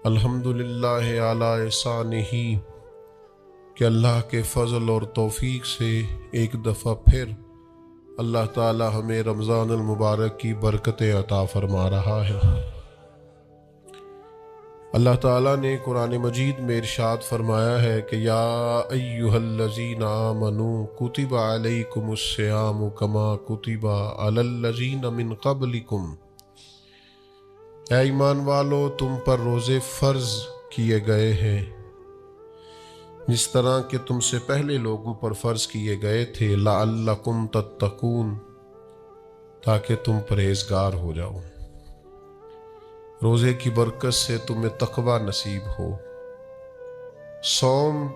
अल्हम्दुलिल्लाह अला एहसानिही कि अल्लाह के फ़ज़ल और तौफ़ीक से एक दफ़ा फिर अल्लाह ताला हमें रमज़ान अल मुबारक की बरकतें अता फ़रमा रहा है। अल्लाह ताला ने कुरान मजीद में इरशाद फरमाया है कि या अय्युहल्लज़ीना आमनू कुतिबा अलैकुमुस्सियामु कमा कुतिबा अलल्लज़ीना मिन क़ब्लिकुम। ऐ ईमान वालो, तुम पर रोज़े फ़र्ज़ किए गए हैं जिस तरह के तुमसे पहले लोगों पर फ़र्ज़ किए गए थे, लअल्लकुम तत्तकून, ताकि तुम परहेज़गार हो जाओ। रोज़े की बरकत से तुम्हें तक़वा नसीब हो। सौम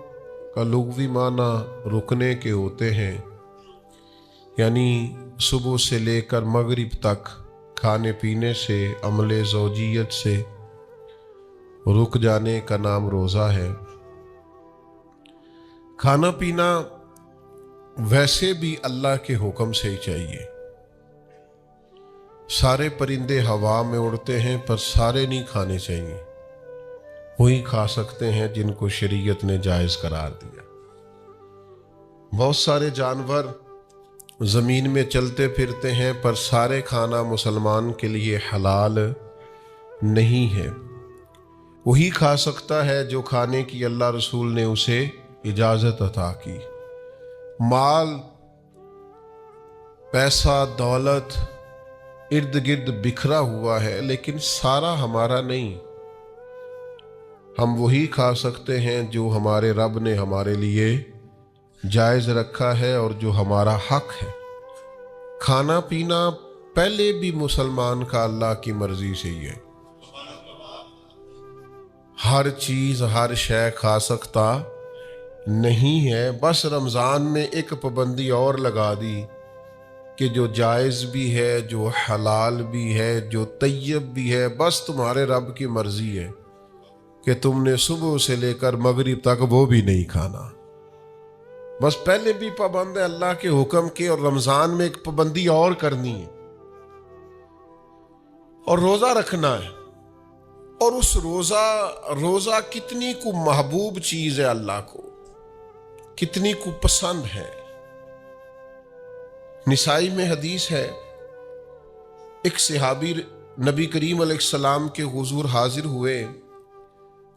का लुग़वी माना रुकने के होते हैं, यानी सुबह से लेकर मगरिब तक खाने पीने से, अमले ज़ौजियत से रुक जाने का नाम रोज़ा है। खाना पीना वैसे भी अल्लाह के हुक्म से ही चाहिए। सारे परिंदे हवा में उड़ते हैं पर सारे नहीं खाने चाहिए, वही खा सकते हैं जिनको शरीयत ने जायज़ करार दिया। बहुत सारे जानवर ज़मीन में चलते फिरते हैं पर सारे खाना मुसलमान के लिए हलाल नहीं है। वही खा सकता है जो खाने की अल्लाह रसूल ने उसे इजाज़त अता की। माल, पैसा, दौलत इर्द गिर्द बिखरा हुआ है, लेकिन सारा हमारा नहीं। हम वही खा सकते हैं जो हमारे रब ने हमारे लिए जायज़ रखा है और जो हमारा हक है। खाना पीना पहले भी मुसलमान का अल्लाह की मर्जी से ही है। हर चीज़ हर शय खा सकता नहीं है। बस रमज़ान में एक पाबंदी और लगा दी कि जो जायज़ भी है, जो हलाल भी है, जो तय्यब भी है, बस तुम्हारे रब की मर्जी है कि तुमने सुबह से लेकर मगरिब तक वो भी नहीं खाना। बस पहले भी पाबंद है अल्लाह के हुक्म के, और रमज़ान में एक पाबंदी और करनी है और रोज़ा रखना है। और उस रोज़ा कितनी को महबूब चीज़ है, अल्लाह को कितनी को पसंद है। निसाई में हदीस है, एक सहाबी नबी करीम अलैहिस्सलाम के हुजूर हाजिर हुए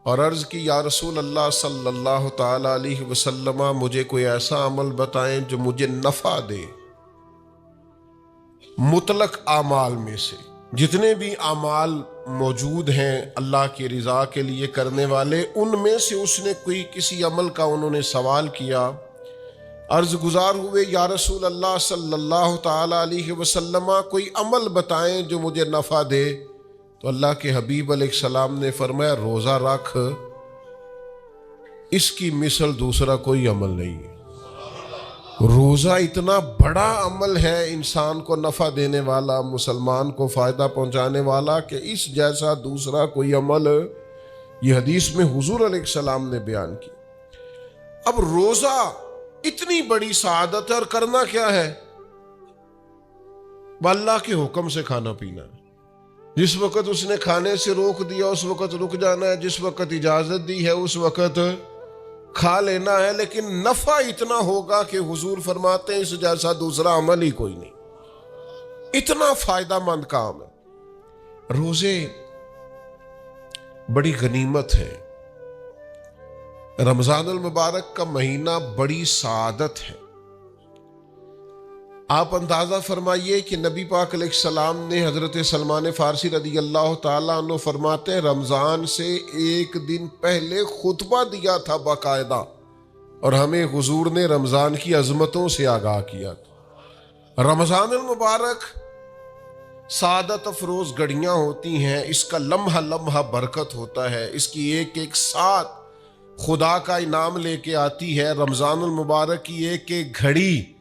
और अर्ज़ की, या रसूल अल्लाह सल्लल्लाहु ताला अलैहि वसल्लम, मुझे कोई ऐसा अमल बताएं जो मुझे नफ़ा दे। मुतलक आमाल में से जितने भी आमाल मौजूद हैं अल्लाह की रिज़ा के लिए करने वाले, उनमें से उसने कोई किसी अमल का उन्होंने सवाल किया। अर्ज़ गुजार हुए, या रसूल अल्लाह सल्लल्लाहु ताला अलैहि वसल्लम, कोई अमल बताएं जो मुझे नफ़ा दे। तो अल्लाह के हबीब अलैहिस्सलाम ने फरमाया, रोज़ा रख, इसकी मिसल दूसरा कोई अमल नहीं है। रोज़ा इतना बड़ा अमल है, इंसान को नफ़ा देने वाला, मुसलमान को फ़ायदा पहुंचाने वाला, कि इस जैसा दूसरा कोई अमल ये हदीस में हुजूर अलैहिस्सलाम ने बयान की। अब रोज़ा इतनी बड़ी सआदत है और करना क्या है? अल्लाह के हुक्म से खाना पीना है। जिस वक़्त उसने खाने से रोक दिया उस वक़्त रुक जाना है, जिस वक़्त इजाज़त दी है उस वक़्त खा लेना है। लेकिन नफ़ा इतना होगा कि हुजूर फरमाते हैं इस जैसा दूसरा अमल ही कोई नहीं। इतना फ़ायदामंद काम है। रोज़े बड़ी गनीमत है। रमज़ान अल मुबारक का महीना बड़ी सआदत है। आप अंदाज़ा फरमाइए कि नबी पाक अलैहिस्सलाम ने हज़रत सलमान फ़ारसी रदी अल्लाह ताला अन्हु फरमाते हैं, रमज़ान से एक दिन पहले खुतबा दिया था बाकायदा, और हमें हुजूर ने रमज़ान की अज़मतों से आगाह किया था। रमज़ान अल मुबारक सादत अफरोज़ घड़ियाँ होती हैं, इसका लम्हा लम्हा बरकत होता है, इसकी एक एक साथ खुदा का इनाम लेके आती है। रमज़ान अल मुबारक की एक एक घड़ी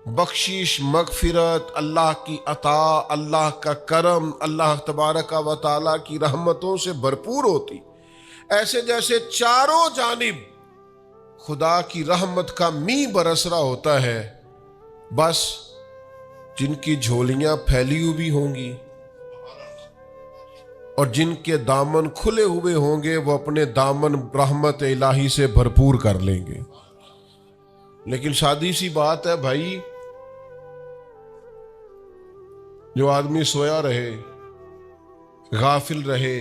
बख्शिश, मगफिरत, अल्लाह की अता, अल्लाह का करम, अल्लाह तबारक व तआला की रहमतों से भरपूर होती। ऐसे जैसे चारों जानिब खुदा की रहमत का मी बरस रहा होता है। बस जिनकी झोलियां फैली हुई होंगी اور جن کے دامن کھلے ہوئے ہوں گے وہ اپنے دامن رحمت الہی سے بھرپور کر لیں گے۔ لیکن سادی سی بات ہے بھائی، جو آدمی سویا رہے، غافل رہے،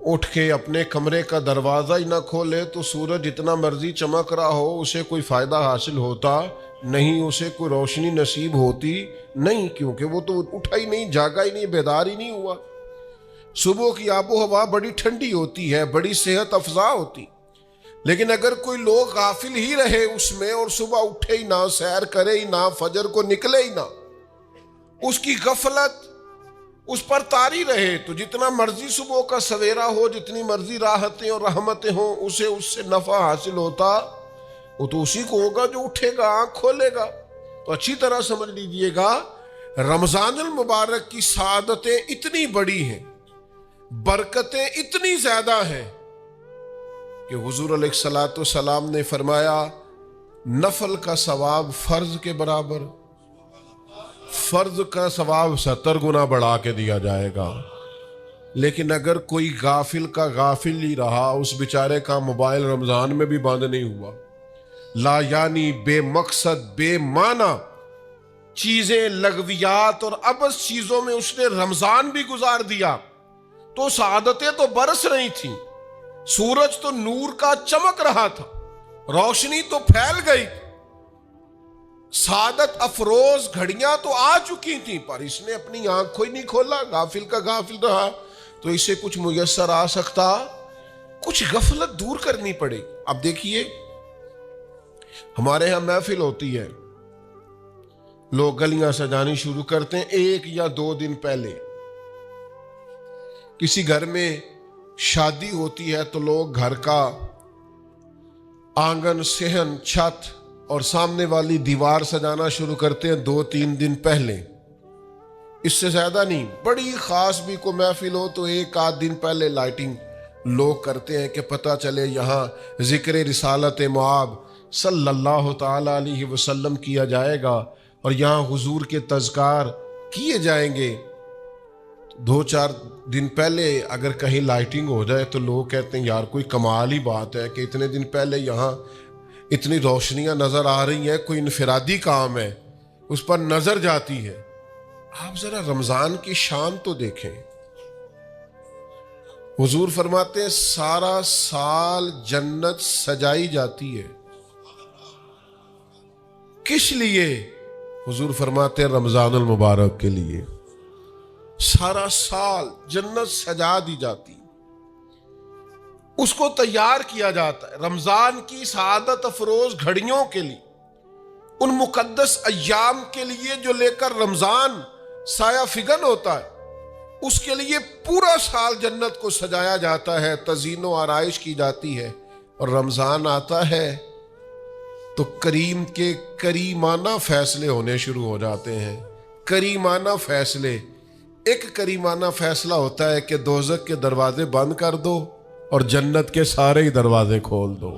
اٹھ کے اپنے کمرے کا دروازہ ہی نہ کھولے تو سورج جتنا مرضی چمک رہا ہو اسے کوئی فائدہ حاصل ہوتا نہیں، اسے کوئی روشنی نصیب ہوتی نہیں، کیونکہ وہ تو اٹھا ہی نہیں، جاگا ہی نہیں، بیدار ہی نہیں ہوا۔ صبح کی آب و ہوا بڑی ٹھنڈی ہوتی ہے، بڑی صحت افزا ہوتی، لیکن اگر کوئی لوگ غافل ہی رہے اس میں اور صبح اٹھے ہی نہ، سیر کرے ہی نہ، فجر کو نکلے ہی نہ، اس کی غفلت اس پر طاری رہے، تو جتنا مرضی صبح کا سویرا ہو، جتنی مرضی راحتیں اور رحمتیں ہوں، اسے اس سے نفع حاصل ہوتا وہ تو اسی کو ہوگا جو اٹھے گا، آنکھ کھولے گا۔ تو اچھی طرح سمجھ لیجئے گا، رمضان المبارک کی سعادتیں اتنی بڑی ہیں، برکتیں اتنی زیادہ ہیں کہ حضور علیہ الصلوۃ والسلام نے فرمایا نفل کا ثواب فرض کے برابر، فرض کا ثواب 70 گنا بڑھا کے دیا جائے گا۔ لیکن اگر کوئی غافل کا غافل ہی رہا، اس بیچارے کا موبائل رمضان میں بھی بند نہیں ہوا، لا یعنی بے مقصد بے معنی چیزیں، لغویات اور عبث چیزوں میں اس نے رمضان بھی گزار دیا، تو سعادتیں تو برس رہی تھیں، سورج تو نور کا چمک رہا تھا، روشنی تو پھیل گئی، سعادت افروز گھڑیاں تو آ چکی تھیں، پر اس نے اپنی آنکھ کو ہی نہیں کھولا، غافل کا غافل رہا۔ تو اسے کچھ میسر آ سکتا، کچھ غفلت دور کرنی پڑے۔ اب دیکھیے، ہمارے ہاں محفل ہوتی ہے، لوگ گلیاں سجانی شروع کرتے ہیں 1 یا 2 دن پہلے۔ کسی گھر میں شادی ہوتی ہے تو لوگ گھر کا آنگن، صحن، چھت اور سامنے والی دیوار سجانا شروع کرتے ہیں 2-3 دن پہلے، اس سے زیادہ نہیں۔ بڑی خاص بھی کو محفل ہو تو 1-8 دن پہلے لائٹنگ لوگ کرتے ہیں کہ پتہ چلے یہاں ذکر رسالت معاب صلی اللہ تعالی علیہ وسلم کیا جائے گا اور یہاں حضور کے تذکار کیے جائیں گے۔ 2-4 دن پہلے اگر کہیں لائٹنگ ہو جائے تو لوگ کہتے ہیں یار کوئی کمال ہی بات ہے کہ اتنے دن پہلے یہاں اتنی روشنیاں نظر آ رہی ہیں، کوئی انفرادی کام ہے، اس پر نظر جاتی ہے۔ آپ ذرا رمضان کی شان تو دیکھیں، حضور فرماتے ہیں سارا سال جنت سجائی جاتی ہے، کس لیے؟ حضور فرماتے ہیں رمضان المبارک کے لیے، سارا سال جنت سجا دی جاتی، اس کو تیار کیا جاتا ہے رمضان کی سعادت افروز گھڑیوں کے لیے، ان مقدس ایام کے لیے جو لے کر رمضان سایہ فگن ہوتا ہے، اس کے لیے پورا سال جنت کو سجایا جاتا ہے، تزئین و آرائش کی جاتی ہے۔ اور رمضان آتا ہے تو کریم کے کریمانہ فیصلے ہونے شروع ہو جاتے ہیں، کریمانہ فیصلے۔ ایک کریمانہ فیصلہ ہوتا ہے کہ دوزخ کے دروازے بند کر دو اور جنت کے سارے ہی دروازے کھول دو۔